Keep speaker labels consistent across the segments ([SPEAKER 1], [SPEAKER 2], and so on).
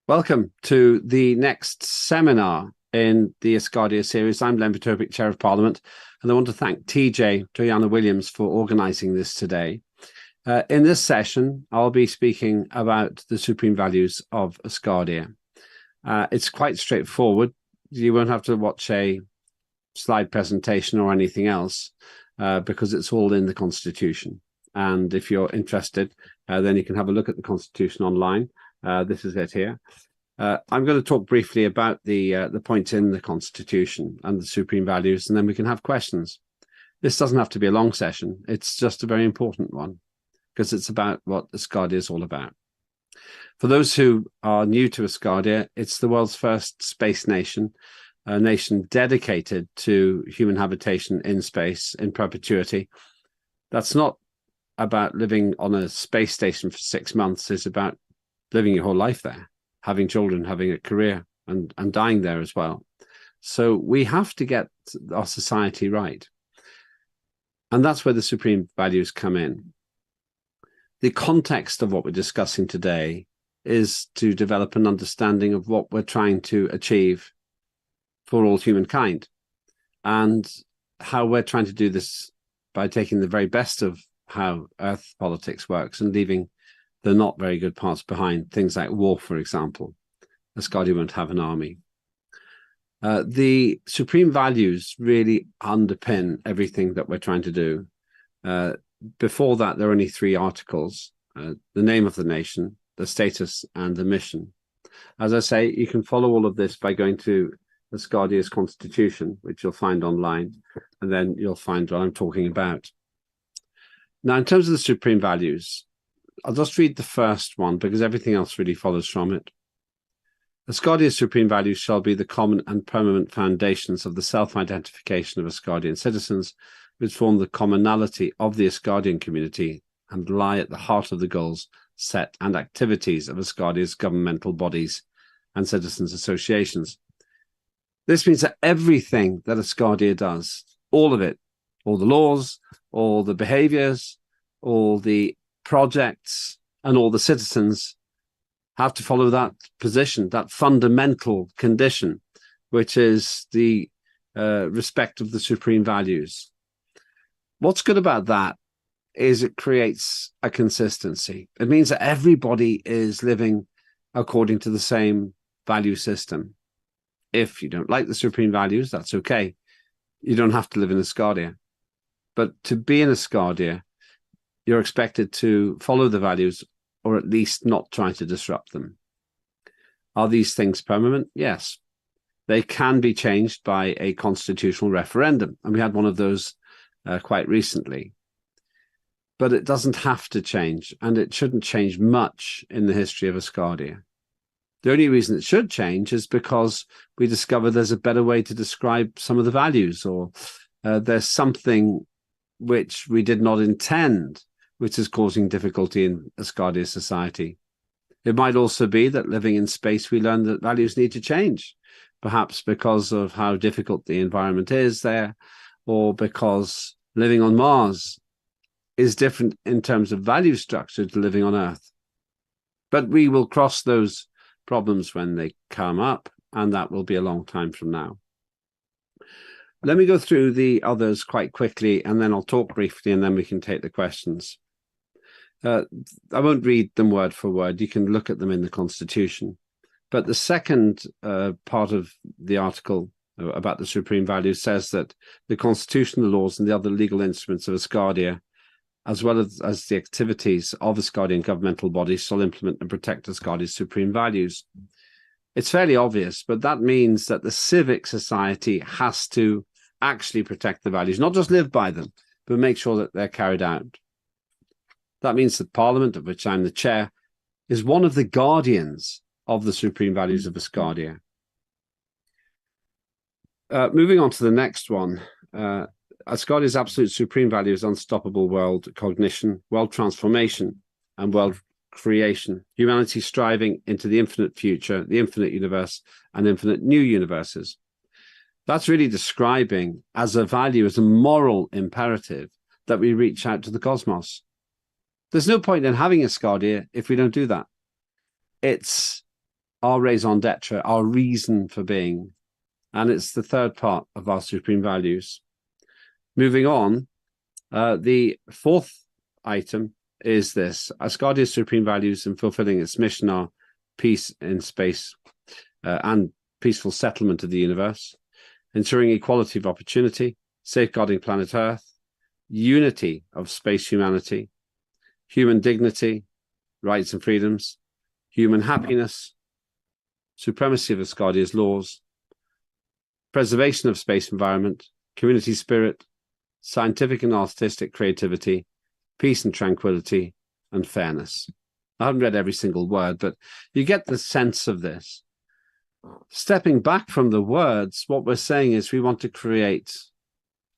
[SPEAKER 1] Welcome to the next seminar in the Asgardia series. I'm Lembit, Opik, Chair of Parliament, and I want to thank TJ Joanna Williams for organising this today. In this session, I'll be speaking about the supreme values of Asgardia. It's quite straightforward. You won't have to watch a slide presentation or anything else because it's all in the Constitution. And if you're interested, then you can have a look at the Constitution online. This is it here. I'm going to talk briefly about the points in the Constitution and the supreme values, and then we can have questions. This doesn't have to be a long session. It's just a very important one because it's about what Asgardia is all about. For those who are new to Asgardia, it's the world's first space nation, a nation dedicated to human habitation in space in perpetuity. That's not about living on a space station for 6 months. It's about living your whole life there, having children, having a career, and dying there as well. So we have to get our society right. And that's where the supreme values come in. The context of what we're discussing today is to develop an understanding of what we're trying to achieve for all humankind, and how we're trying to do this by taking the very best of how Earth politics works and leaving the not very good parts behind, things like war, for example. Asgardia won't have an army. The supreme values really underpin everything that we're trying to do. Before that, there are only 3 articles: the name of the nation, the status, and the mission. As I say, you can follow all of this by going to Asgardia's Constitution, which you'll find online, and then you'll find what I'm talking about. Now, in terms of the supreme values, I'll just read the first one because everything else really follows from it. Asgardia's supreme values shall be the common and permanent foundations of the self-identification of Asgardian citizens, which form the commonality of the Asgardian community and lie at the heart of the goals, set, and activities of Asgardia's governmental bodies and citizens' associations. This means that everything that Asgardia does, all of it, all the laws, all the behaviors, all the projects, and all the citizens have to follow that position, that fundamental condition, which is the respect of the supreme values. What's good about that is it creates a consistency. It means that everybody is living according to the same value system. If you don't like the supreme values, that's okay. You don't have to live in Asgardia. But to be in Asgardia, you're expected to follow the values, or at least not try to disrupt them. Are these things permanent? Yes. They can be changed by a constitutional referendum, and we had one of those quite recently. But it doesn't have to change, and it shouldn't change much in the history of Asgardia. The only reason it should change is because we discover there's a better way to describe some of the values, or there's something which we did not intend, which is causing difficulty in Asgardia society. It might also be that living in space, we learn that values need to change, perhaps because of how difficult the environment is there, or because living on Mars is different in terms of value structure to living on Earth. But we will cross those problems when they come up, and that will be a long time from now. Let me go through the others quite quickly, and then I'll talk briefly, and then we can take the questions. I won't read them word for word. You can look at them in the Constitution. But the second part of the article about the supreme values says that the Constitution, the laws, and the other legal instruments of Asgardia, as well as the activities of Asgardian governmental bodies, shall implement and protect Asgardia's supreme values. It's fairly obvious, but that means that the civic society has to actually protect the values, not just live by them, but make sure that they're carried out. That means that Parliament, of which I'm the chair, is one of the guardians of the supreme values of Asgardia. Moving on to the next one, Asgardia's absolute supreme value is unstoppable world cognition, world transformation, and world creation. Humanity striving into the infinite future, the infinite universe, and infinite new universes. That's really describing as a value, as a moral imperative, that we reach out to the cosmos. There's no point in having Asgardia if we don't do that. It's our raison d'etre, our reason for being. And it's the third part of our supreme values. Moving on, the fourth item is this. Asgardia's supreme values in fulfilling its mission are peace in space and peaceful settlement of the universe, ensuring equality of opportunity, safeguarding planet Earth, unity of space humanity, human dignity, rights and freedoms, human happiness, supremacy of Asgardia's laws, preservation of space environment, community spirit, scientific and artistic creativity, peace and tranquility, and fairness. I haven't read every single word, but you get the sense of this. Stepping back from the words, what we're saying is we want to create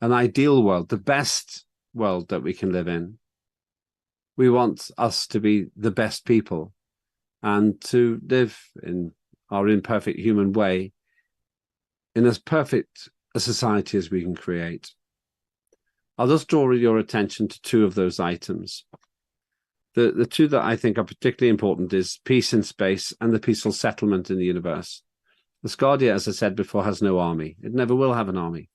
[SPEAKER 1] an ideal world, the best world that we can live in. We want us to be the best people and to live in our imperfect human way in as perfect a society as we can create. I'll just draw your attention to two of those items. The two that I think are particularly important is peace in space and the peaceful settlement in the universe. Asgardia, as I said before, has no army. It never will have an army.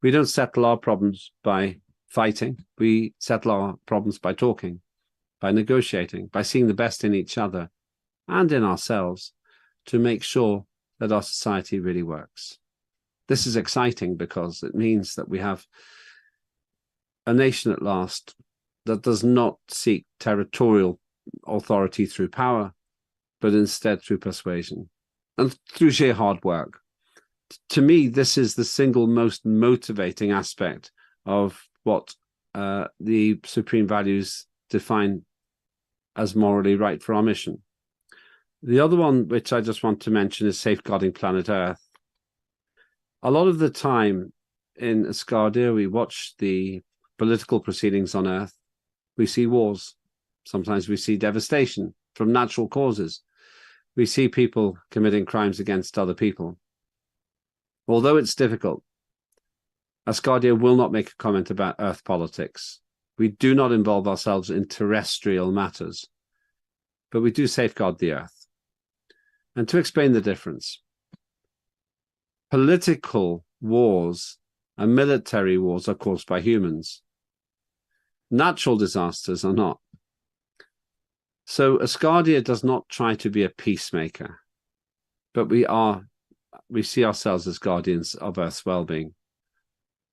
[SPEAKER 1] We don't settle our problems by fighting. We settle our problems by talking, by negotiating, by seeing the best in each other and in ourselves to make sure that our society really works. This is exciting because it means that we have a nation at last that does not seek territorial authority through power, but instead through persuasion and through sheer hard work. To me, this is the single most motivating aspect of what the supreme values define as morally right for our mission. The other one, which I just want to mention, is safeguarding planet Earth. A lot of the time in Asgardia, we watch the political proceedings on Earth. We see wars. Sometimes we see devastation from natural causes. We see people committing crimes against other people. Although it's difficult, Asgardia will not make a comment about Earth politics. We do not involve ourselves in terrestrial matters, but we do safeguard the Earth. And to explain the difference, political wars and military wars are caused by humans. Natural disasters are not. So Asgardia does not try to be a peacemaker, but we see ourselves as guardians of Earth's well-being.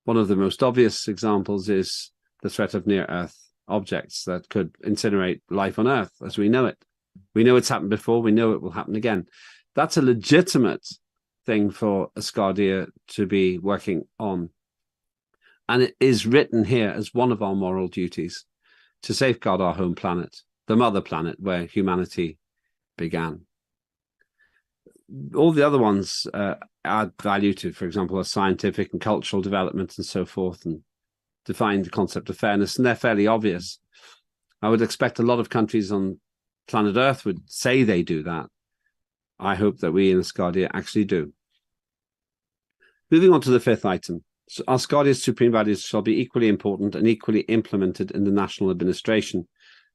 [SPEAKER 1] One of the most obvious examples is the threat of near-Earth objects that could incinerate life on Earth as we know it. We know it's happened before. We know it will happen again. That's a legitimate thing for Asgardia to be working on. And it is written here as one of our moral duties to safeguard our home planet, the mother planet where humanity began. All the other ones add value to, for example, a scientific and cultural development and so forth, and define the concept of fairness, and they're fairly obvious. I would expect a lot of countries on planet Earth would say they do that. I hope that we in Asgardia actually do. Moving on to the fifth item. So Asgardia's supreme values shall be equally important and equally implemented in the national administration.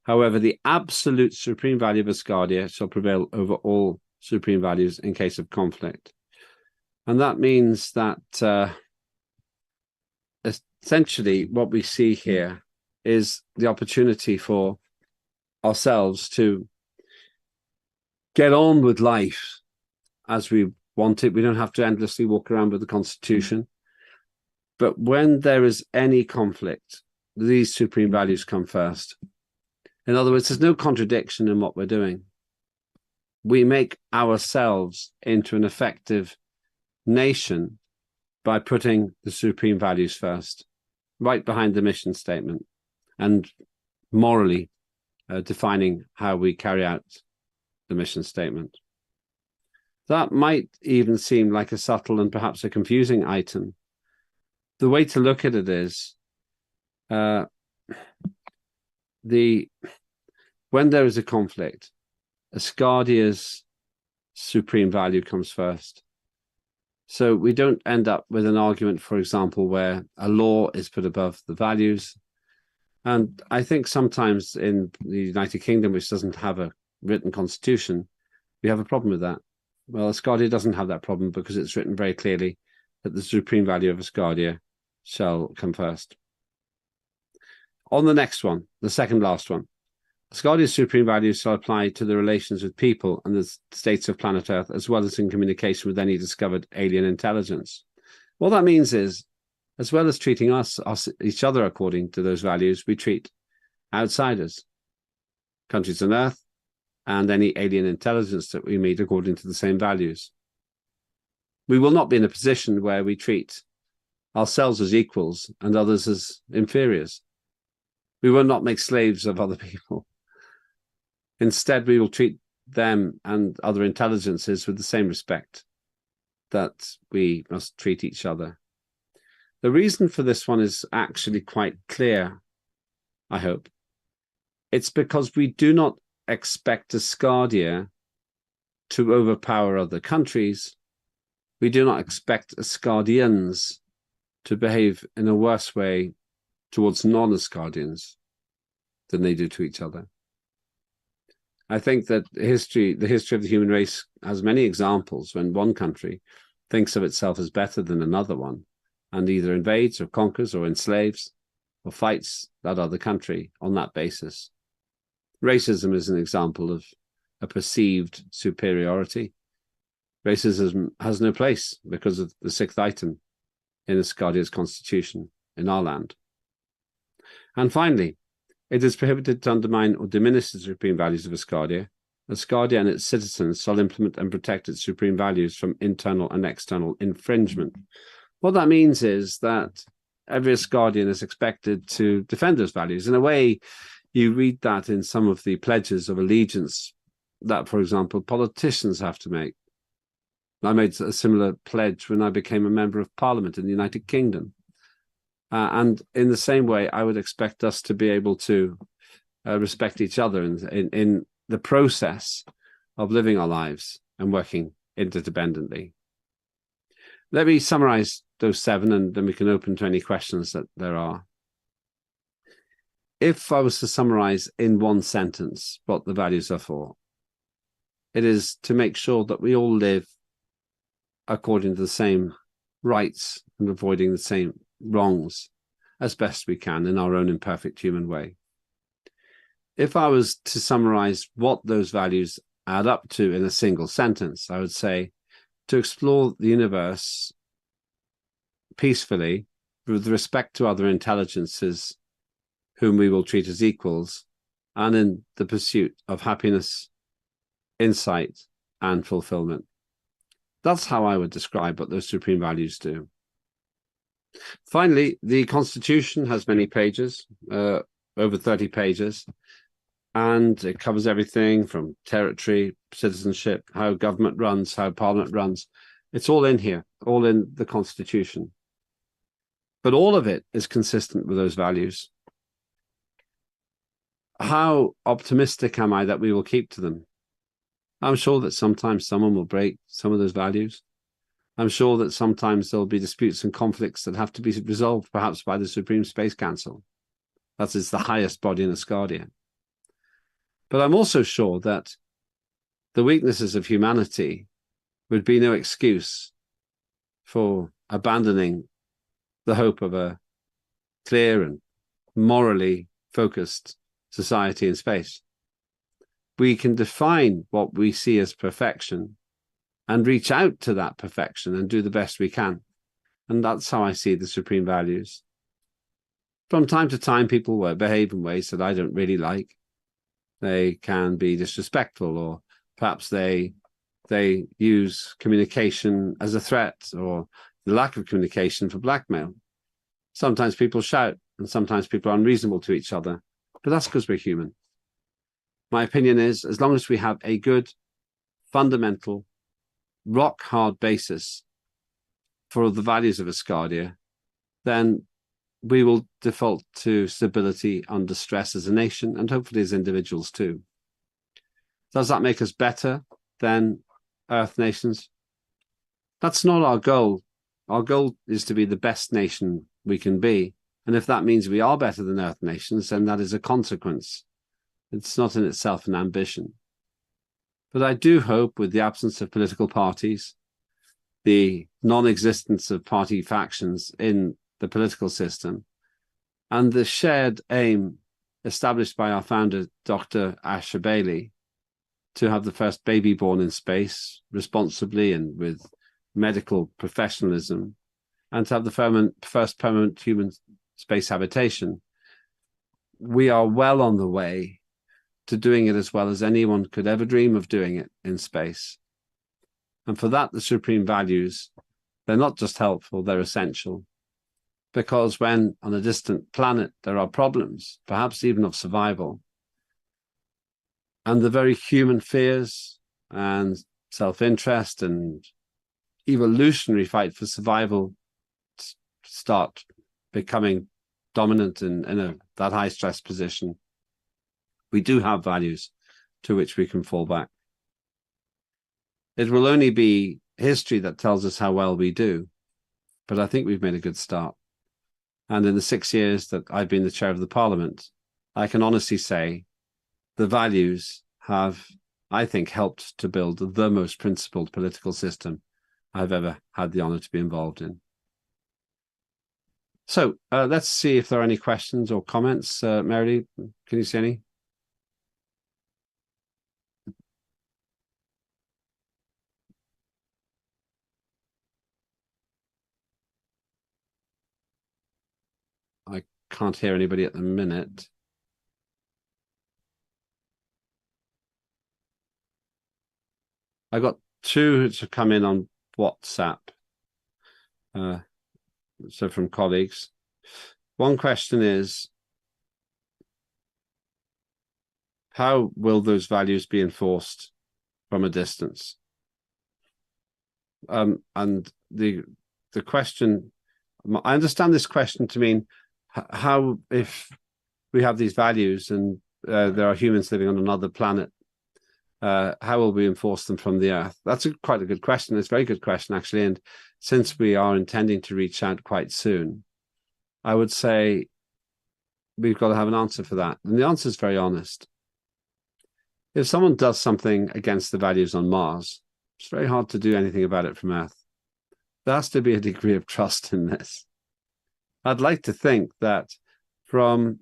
[SPEAKER 1] However, the absolute supreme value of Asgardia shall prevail over all supreme values in case of conflict. And that means that essentially what we see here is the opportunity for ourselves to get on with life as we want it. We don't have to endlessly walk around with the Constitution. But when there is any conflict, these supreme values come first. In other words, there's no contradiction in what we're doing. We make ourselves into an effective nation by putting the supreme values first, right behind the mission statement, and morally defining how we carry out the mission statement. That might even seem like a subtle and perhaps a confusing item. The way to look at it is when there is a conflict, Asgardia's supreme value comes first. So we don't end up with an argument, for example, where a law is put above the values. And I think sometimes in the United Kingdom, which doesn't have a written constitution, we have a problem with that. Well, Asgardia doesn't have that problem because it's written very clearly that the supreme value of Asgardia shall come first. On the next one, the second last one, Asgardia's supreme values shall apply to the relations with people and the states of planet Earth, as well as in communication with any discovered alien intelligence. What that means is, as well as treating each other according to those values, we treat outsiders, countries on Earth, and any alien intelligence that we meet according to the same values. We will not be in a position where we treat ourselves as equals and others as inferiors. We will not make slaves of other people. Instead, we will treat them and other intelligences with the same respect that we must treat each other. The reason for this one is actually quite clear, I hope. It's because we do not expect Asgardia to overpower other countries. We do not expect Asgardians to behave in a worse way towards non-Asgardians than they do to each other. I think that the history of the human race has many examples when one country thinks of itself as better than another one and either invades or conquers or enslaves or fights that other country on that basis. Racism is an example of a perceived superiority. Racism has no place because of the sixth item in Asgardia's constitution in our land. And finally, it is prohibited to undermine or diminish the supreme values of Asgardia. Asgardia and its citizens shall implement and protect its supreme values from internal and external infringement. What that means is that every Asgardian is expected to defend those values. In a way, you read that in some of the pledges of allegiance that, for example, politicians have to make. I made a similar pledge when I became a member of Parliament in the United Kingdom. And in the same way, I would expect us to be able to respect each other in the process of living our lives and working interdependently. Let me summarize those 7, and then we can open to any questions that there are. If I was to summarize in one sentence what the values are for, it is to make sure that we all live according to the same rights and avoiding the same wrongs as best we can in our own imperfect human way. If I was to summarize what those values add up to in a single sentence, I would say to explore the universe peacefully with respect to other intelligences whom we will treat as equals, and in the pursuit of happiness, insight, and fulfillment. That's how I would describe what those supreme values do. Finally, the Constitution has many pages, over 30 pages, and it covers everything from territory, citizenship, how government runs, how Parliament runs. It's all in here, all in the Constitution. But all of it is consistent with those values. How optimistic am I that we will keep to them? I'm sure that sometimes someone will break some of those values. I'm sure that sometimes there'll be disputes and conflicts that have to be resolved, perhaps by the Supreme Space Council. That is the highest body in Asgardia. But I'm also sure that the weaknesses of humanity would be no excuse for abandoning the hope of a clear and morally focused society in space. We can define what we see as perfection and reach out to that perfection and do the best we can. And that's how I see the supreme values. From time to time, people will behave in ways that I don't really like. They can be disrespectful, or perhaps they use communication as a threat, or the lack of communication for blackmail. Sometimes people shout, and sometimes people are unreasonable to each other. But that's because we're human. My opinion is, as long as we have a good, fundamental, rock-hard basis for the values of Asgardia, then we will default to stability under stress as a nation, and hopefully as individuals too. Does that make us better than Earth nations? That's not our goal. Our goal is to be the best nation we can be. And if that means we are better than Earth nations, then that is a consequence. It's not in itself an ambition. But I do hope, with the absence of political parties, the non-existence of party factions in the political system, and the shared aim established by our founder, Dr. Asher Bailey, to have the first baby born in space responsibly and with medical professionalism, and to have the first permanent human space habitation. We are well on the way to doing it as well as anyone could ever dream of doing it in space. And for that, the supreme values, they're not just helpful, they're essential. Because when on a distant planet there are problems, perhaps even of survival, and the very human fears and self-interest and evolutionary fight for survival start becoming dominant in that high-stress position, we do have values to which we can fall back. It will only be history that tells us how well we do, but I think we've made a good start. And in the 6 years that I've been the chair of the Parliament, I can honestly say the values have, I think, helped to build the most principled political system I've ever had the honor to be involved in. So let's see if there are any questions or comments. Mary, can you see any? I can't hear anybody at the minute. I got two to come in on WhatsApp. So from colleagues. One question is, how will those values be enforced from a distance? And the question, I understand this question to mean how, if we have these values and there are humans living on another planet, how will we enforce them from the Earth? That's quite a good question. It's a very good question, actually. And since we are intending to reach out quite soon, I would say we've got to have an answer for that. And the answer is very honest. If someone does something against the values on Mars, it's very hard to do anything about it from Earth. There has to be a degree of trust in this. I'd like to think that from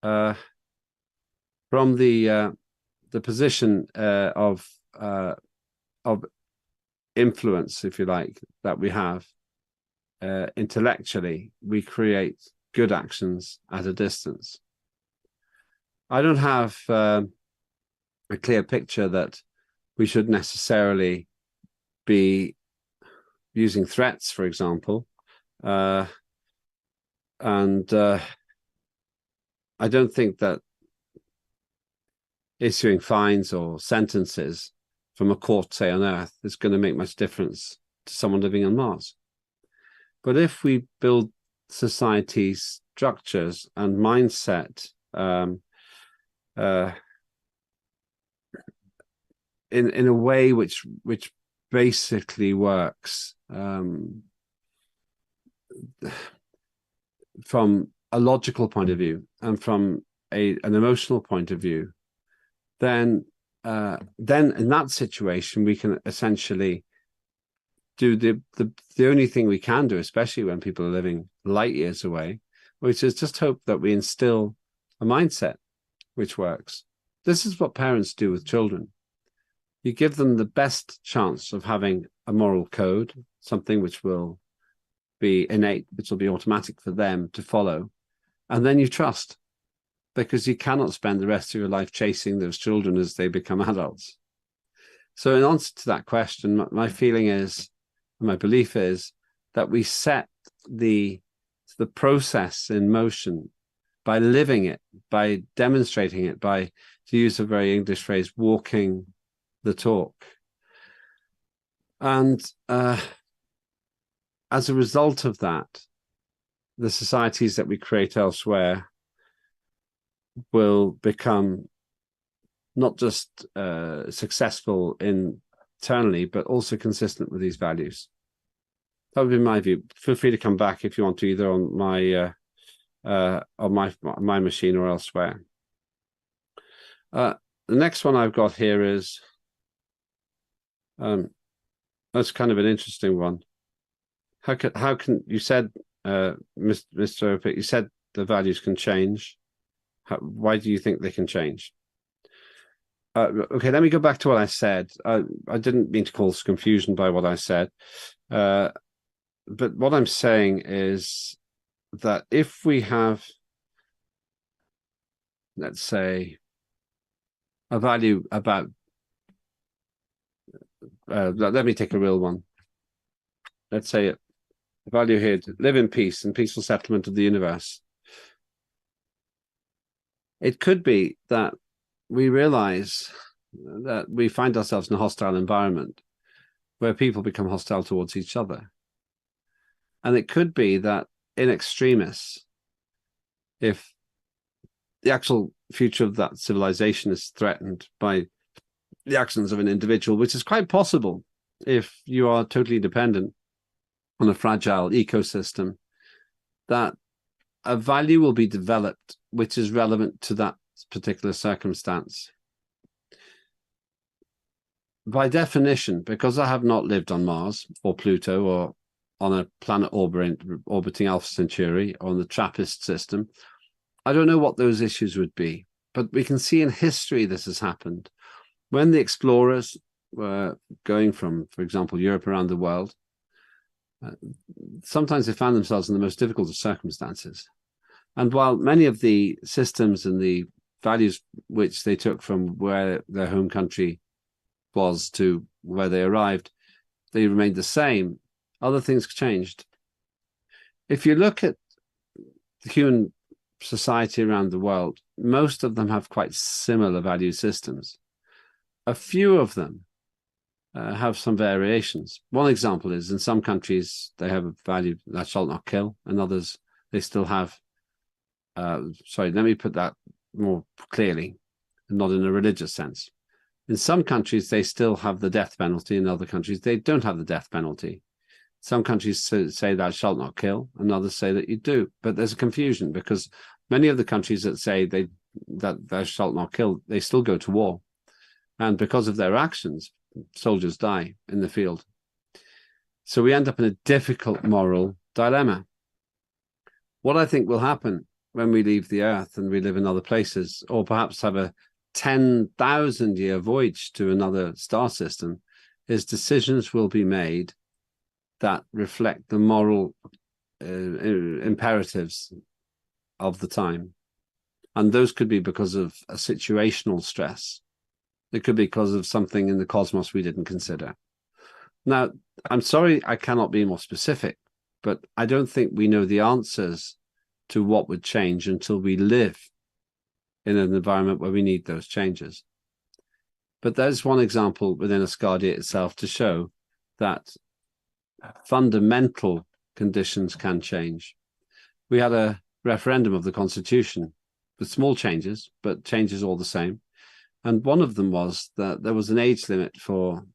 [SPEAKER 1] the position of influence, if you like, that we have intellectually, we create good actions at a distance. I don't have a clear picture that we should necessarily be using threats, for example, and I don't think that issuing fines or sentences from a court, say, on Earth, is going to make much difference to someone living on Mars. But if we build society structures and mindset in a way which basically works from a logical point of view and from an emotional point of view, then in that situation we can essentially do the only thing we can do, especially when people are living light years away, which is just hope that we instill a mindset which works. This is what parents do with children. You give them the best chance of having a moral code, something which will be innate, which will be automatic for them to follow, and then you trust, because you cannot spend the rest of your life chasing those children as they become adults. So in answer to that question, my feeling is, my belief is, that we set the process in motion by living it, by demonstrating it, by, to use a very English phrase, walking the talk. And as a result of that, the societies that we create elsewhere will become not just successful internally, but also consistent with these values. That would be my view. Feel free to come back if you want to, either on my machine or elsewhere. The next one I've got here is, That's kind of an interesting one. How can you said, Mr. Opik, you said the values can change. Why do you think they can change? Okay, let me go back to what I said. I didn't mean to cause confusion by what I said. But what I'm saying is that if we have, let's say, a value about, let me take a real one. Let's say a value here, to live in peace and peaceful settlement of the universe. It could be that we realize that we find ourselves in a hostile environment where people become hostile towards each other. And it could be that in extremis, if the actual future of that civilization is threatened by the actions of an individual, which is quite possible if you are totally dependent on a fragile ecosystem, that a value will be developed which is relevant to that particular circumstance. By definition, because I have not lived on Mars or Pluto or on a planet orbiting Alpha Centauri or on the TRAPPIST system, I don't know what those issues would be. But we can see in history this has happened. When the explorers were going from, for example, Europe around the world, sometimes they found themselves in the most difficult of circumstances. And while many of the systems and the values which they took from where their home country was to where they arrived, they remained the same, other things changed. If you look at the human society around the world, most of them have quite similar value systems. A few of them have some variations. One example is in some countries they have a value, thou shalt not kill, and others they still have, sorry, let me put that more clearly, not in a religious sense. In some countries they still have the death penalty, in other countries they don't have the death penalty. Some countries say thou shalt not kill, and others say that you do. But there's a confusion because many of the countries that say that thou shalt not kill, they still go to war. And because of their actions, soldiers die in the field. So we end up in a difficult moral dilemma. What I think will happen when we leave the Earth and we live in other places, or perhaps have a 10,000-year voyage to another star system, is decisions will be made that reflect the moral imperatives of the time. And those could be because of a situational stress. It could be because of something in the cosmos we didn't consider. Now, I'm sorry I cannot be more specific, but I don't think we know the answers to what would change until we live in an environment where we need those changes. But there's one example within Asgardia itself to show that fundamental conditions can change. We had a referendum of the Constitution with small changes, but changes all the same. And one of them was that there was an age limit for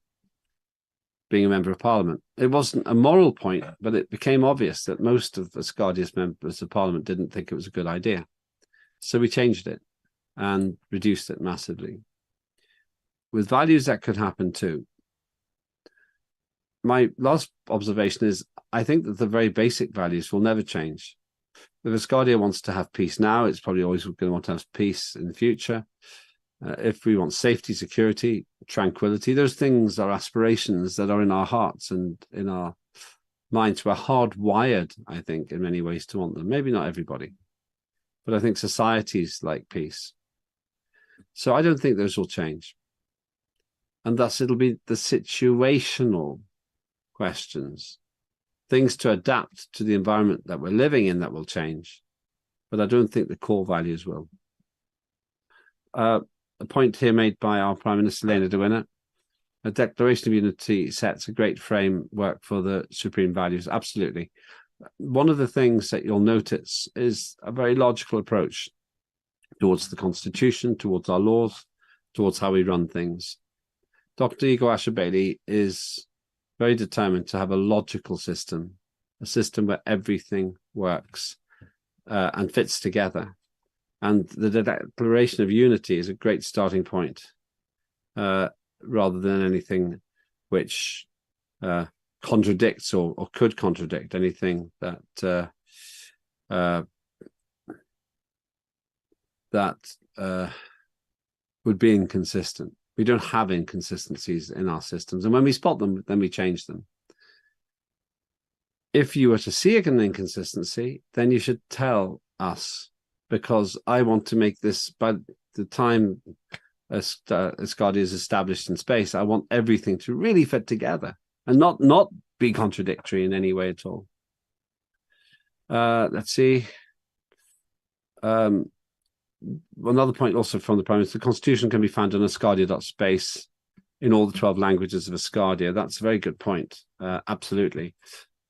[SPEAKER 1] being a member of parliament. It wasn't a moral point, but it became obvious that most of Asgardia's members of parliament didn't think it was a good idea. So we changed it and reduced it massively. With values, that could happen too. My last observation is, I think that the very basic values will never change. If Asgardia wants to have peace now, it's probably always going to want to have peace in the future. If we want safety, security, tranquility, those things are aspirations that are in our hearts and in our minds. We're hardwired, I think, in many ways to want them. Maybe not everybody, but I think societies like peace. So I don't think those will change. And thus it'll be the situational questions, things to adapt to the environment that we're living in that will change. But I don't think the core values will. A point here made by our Prime Minister, Lena de Winner, a Declaration of Unity sets a great framework for the supreme values. Absolutely. One of the things that you'll notice is a very logical approach towards the Constitution, towards our laws, towards how we run things. Dr. Igor Asher-Bailey is very determined to have a logical system, a system where everything works and fits together. And the Declaration of Unity is a great starting point, rather than anything which contradicts or could contradict anything that would be inconsistent. We don't have inconsistencies in our systems, and when we spot them, then we change them. If you were to see an inconsistency, then you should tell us, because I want to make this, by the time Asgardia is established in space, I want everything to really fit together and not be contradictory in any way at all. Let's see. Another point also from the Prime Minister, the Constitution can be found on Asgardia.space in all the 12 languages of Asgardia. That's a very good point. Absolutely.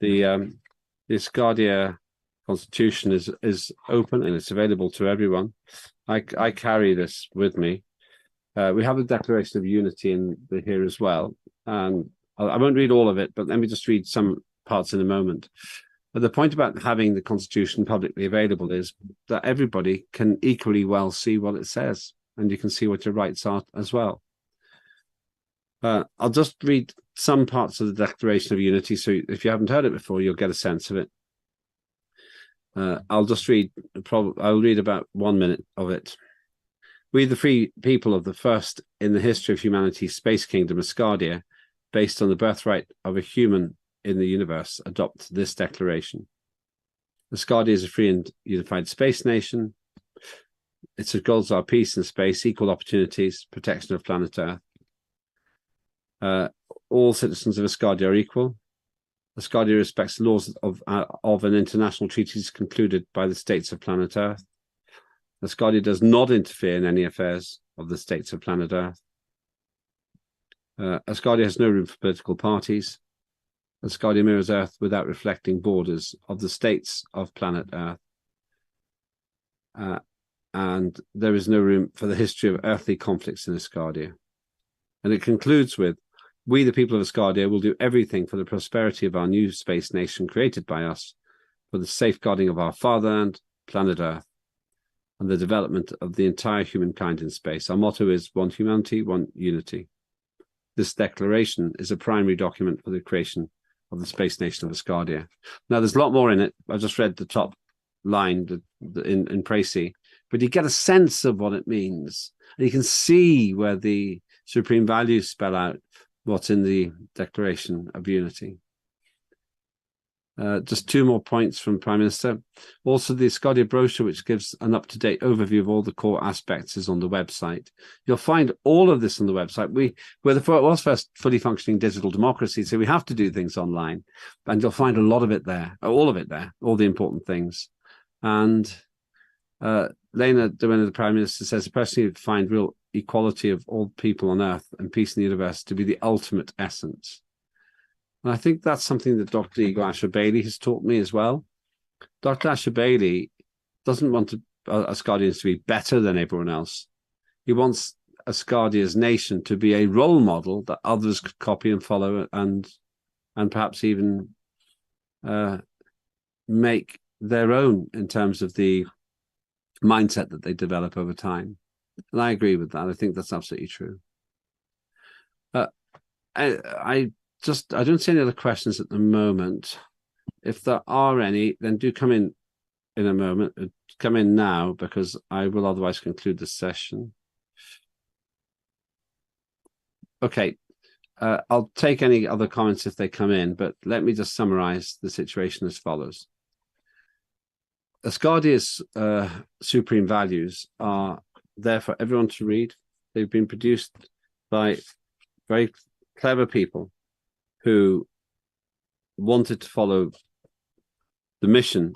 [SPEAKER 1] The Asgardia Constitution is open and it's available to everyone. I carry this with me. We have a Declaration of Unity in here as well. And I won't read all of it, but let me just read some parts in a moment. But the point about having the Constitution publicly available is that everybody can equally well see what it says, and you can see what your rights are as well. I'll just read some parts of the Declaration of Unity, so if you haven't heard it before, you'll get a sense of it. I'll read about 1 minute of it. We, the free people of the first in the history of humanity space kingdom Asgardia, based on the birthright of a human in the universe, adopt this declaration. Asgardia is a free and unified space nation. Its goals are peace in space, equal opportunities, protection of planet Earth. All citizens of Asgardia are equal. Asgardia respects the laws of an international treaties concluded by the states of planet Earth. Asgardia does not interfere in any affairs of the states of planet Earth. Asgardia has no room for political parties. Asgardia mirrors Earth without reflecting borders of the states of planet Earth. And there is no room for the history of earthly conflicts in Asgardia. And it concludes with, we, the people of Asgardia, will do everything for the prosperity of our new space nation created by us, for the safeguarding of our fatherland, planet Earth, and the development of the entire humankind in space. Our motto is one humanity, one unity. This declaration is a primary document for the creation of the space nation of Asgardia. Now, there's a lot more in it. I just read the top line in Précis, but you get a sense of what it means. And you can see where the supreme values spell out what's in the Declaration of Unity. Just 2 more points from Prime Minister. Also, the Asgardia brochure, which gives an up-to-date overview of all the core aspects, is on the website. You'll find all of this on the website. We're the first fully functioning digital democracy, so we have to do things online. And you'll find a lot of it there, all of it there, all the important things. And Lena, the Prime Minister, says, personally find real equality of all people on Earth and peace in the universe to be the ultimate essence. And I think that's something that Dr. Igor Asher-Bailey has taught me as well. Dr. Asher-Bailey doesn't want Asgardians to be better than everyone else. He wants Asgardia's nation to be a role model that others could copy and follow and perhaps even make their own in terms of the mindset that they develop over time. And I agree with that. I think that's absolutely true. I don't see any other questions at the moment. If there are any, then do come in a moment. Come in now, because I will otherwise conclude the session. Okay, I'll take any other comments if they come in, but let me just summarize the situation as follows. Asgardia's supreme values are there for everyone to read. They've been produced by very clever people who wanted to follow the mission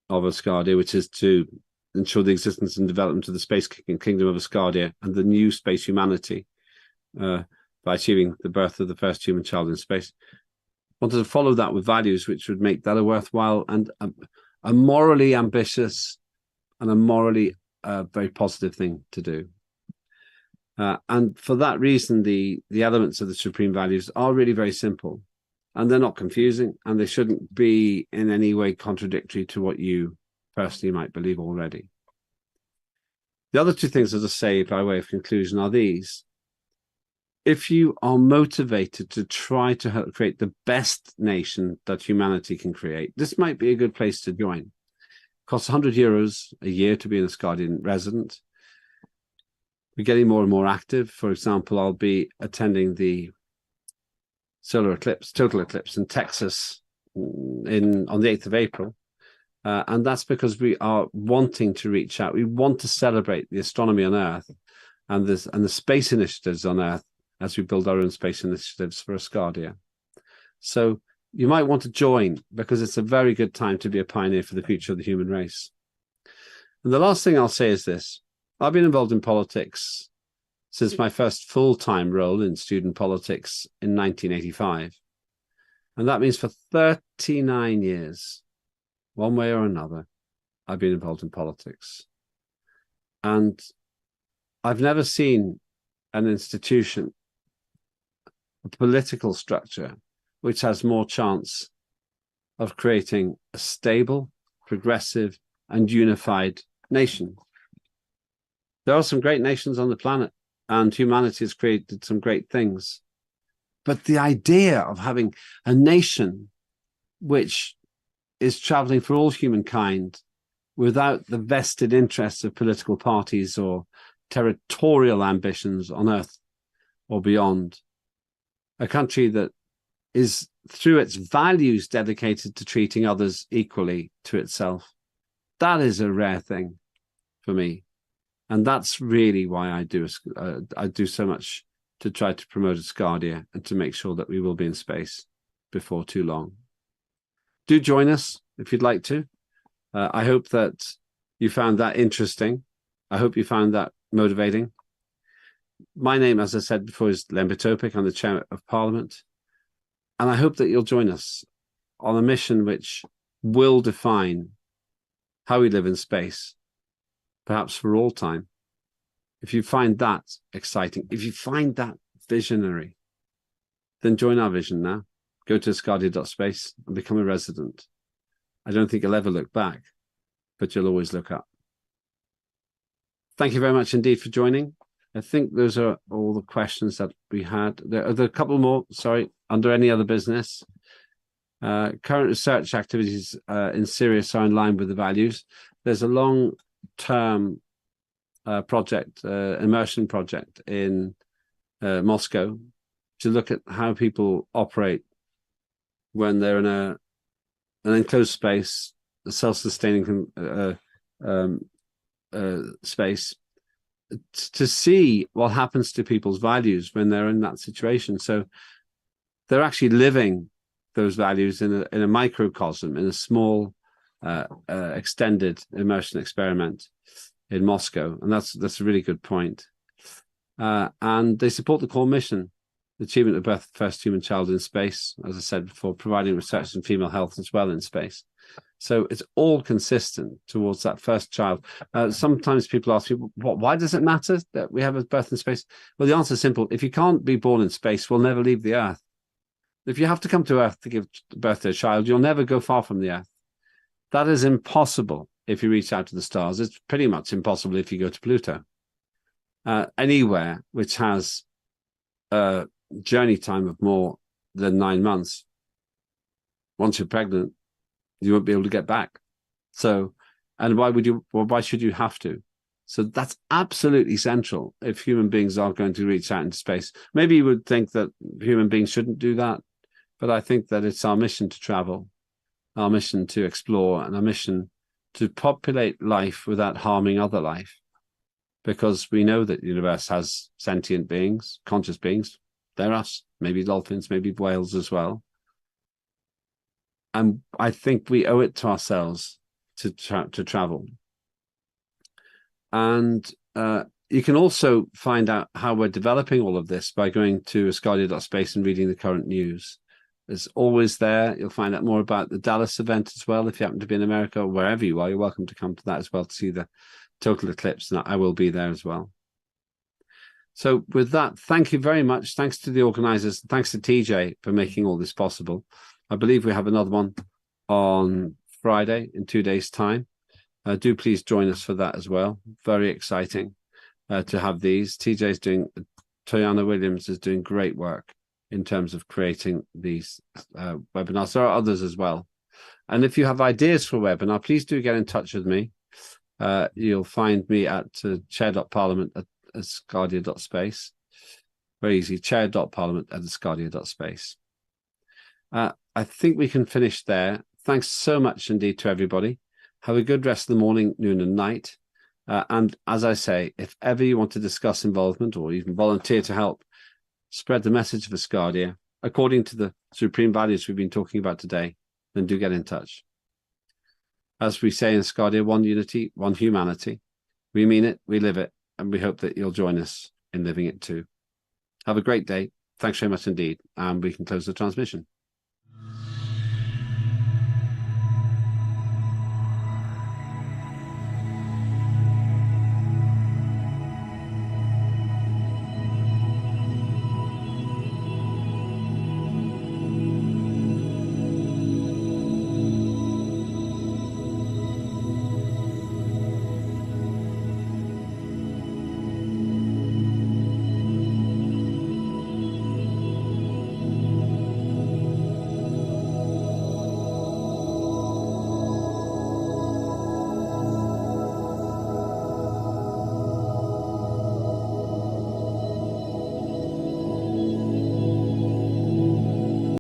[SPEAKER 1] of Asgardia, which is to ensure the existence and development of the space kingdom of Asgardia and the new space humanity by achieving the birth of the first human child in space. Wanted to follow that with values which would make that a worthwhile and a morally ambitious and a morally very positive thing to do. And for that reason, the elements of the supreme values are really very simple, and they're not confusing, and they shouldn't be in any way contradictory to what you personally might believe already. The other 2 things I'll just say by way of conclusion are these. if you are motivated to try to help create the best nation that humanity can create, this might be a good place to join. It costs €100 a year to be an Asgardian resident. We're getting more and more active. For example, I'll be attending the solar eclipse, total eclipse in Texas on the 8th of April. And that's because we are wanting to reach out. We want to celebrate the astronomy on Earth and the space initiatives on Earth as we build our own space initiatives for Asgardia. So you might want to join, because it's a very good time to be a pioneer for the future of the human race. And the last thing I'll say is this. I've been involved in politics since my first full-time role in student politics in 1985. And that means for 39 years, one way or another, I've been involved in politics. And I've never seen an institution, a political structure, which has more chance of creating a stable, progressive, and unified nation. There are some great nations on the planet, and humanity has created some great things. But the idea of having a nation which is traveling for all humankind without the vested interests of political parties or territorial ambitions on Earth or beyond, a country that is, through its values, dedicated to treating others equally to itself, that is a rare thing for me. And that's really why I do so much to try to promote Asgardia and to make sure that we will be in space before too long. Do join us if you'd like to. I hope that you found that interesting. I hope you found that motivating. My name, as I said before, is Lembit Opik. I'm the Chair of Parliament. And I hope that you'll join us on a mission which will define how we live in space, perhaps for all time. If you find that exciting, if you find that visionary, then join our vision now. Go to asgardia.space and become a resident. I don't think you'll ever look back, but you'll always look up. Thank you very much indeed for joining. I think those are all the questions that we had. There are a couple more, sorry, under any other business. Current research activities in Sirius are in line with the values. There's a long-term project, immersion project in Moscow to look at how people operate when they're in an enclosed space, a self-sustaining space, to see what happens to people's values when they're in that situation. So they're actually living those values in a microcosm, in a small extended immersion experiment in Moscow. And that's a really good point. And they support the core mission, the achievement of birth of the first human child in space, as I said before, providing research in female health as well in space. So it's all consistent towards that first child. Sometimes people ask me, why does it matter that we have a birth in space? Well, the answer is simple. If you can't be born in space, we'll never leave the Earth. If you have to come to Earth to give birth to a child, you'll never go far from the Earth. That is impossible if you reach out to the stars. It's pretty much impossible if you go to Pluto. Anywhere which has a journey time of more than 9 months, once you're pregnant, you won't be able to get back. So, and why should you have to? So that's absolutely central if human beings are going to reach out into space. Maybe you would think that human beings shouldn't do that, but I think that it's our mission to travel, our mission to explore, and our mission to populate life without harming other life. Because we know that the universe has sentient beings, conscious beings. They're us, maybe dolphins, maybe whales as well. And I think we owe it to ourselves to travel. And you can also find out how we're developing all of this by going to asgardia.space and reading the current news. It's always there. You'll find out more about the Dallas event as well. If you happen to be in America or wherever you are, you're welcome to come to that as well to see the total eclipse. And I will be there as well. So with that, thank you very much. Thanks to the organizers. Thanks to TJ for making all this possible. I believe we have another one on Friday in 2 days' time. Do please join us for that as well. Very exciting to have these. TJ is doing Toyana Williams is doing great work in terms of creating these webinars. There are others as well. And if you have ideas for a webinar, please do get in touch with me. You'll find me at chair.parliament@asgardia.space. Very easy, chair.parliament@asgardia.space. I think we can finish there. Thanks so much indeed to everybody. Have a good rest of the morning, noon and night. And as I say, if ever you want to discuss involvement or even volunteer to help spread the message of Asgardia according to the supreme values we've been talking about today, then do get in touch. As we say in Asgardia, one unity, one humanity. We mean it, we live it, and we hope that you'll join us in living it too. Have a great day. Thanks very much indeed. And we can close the transmission.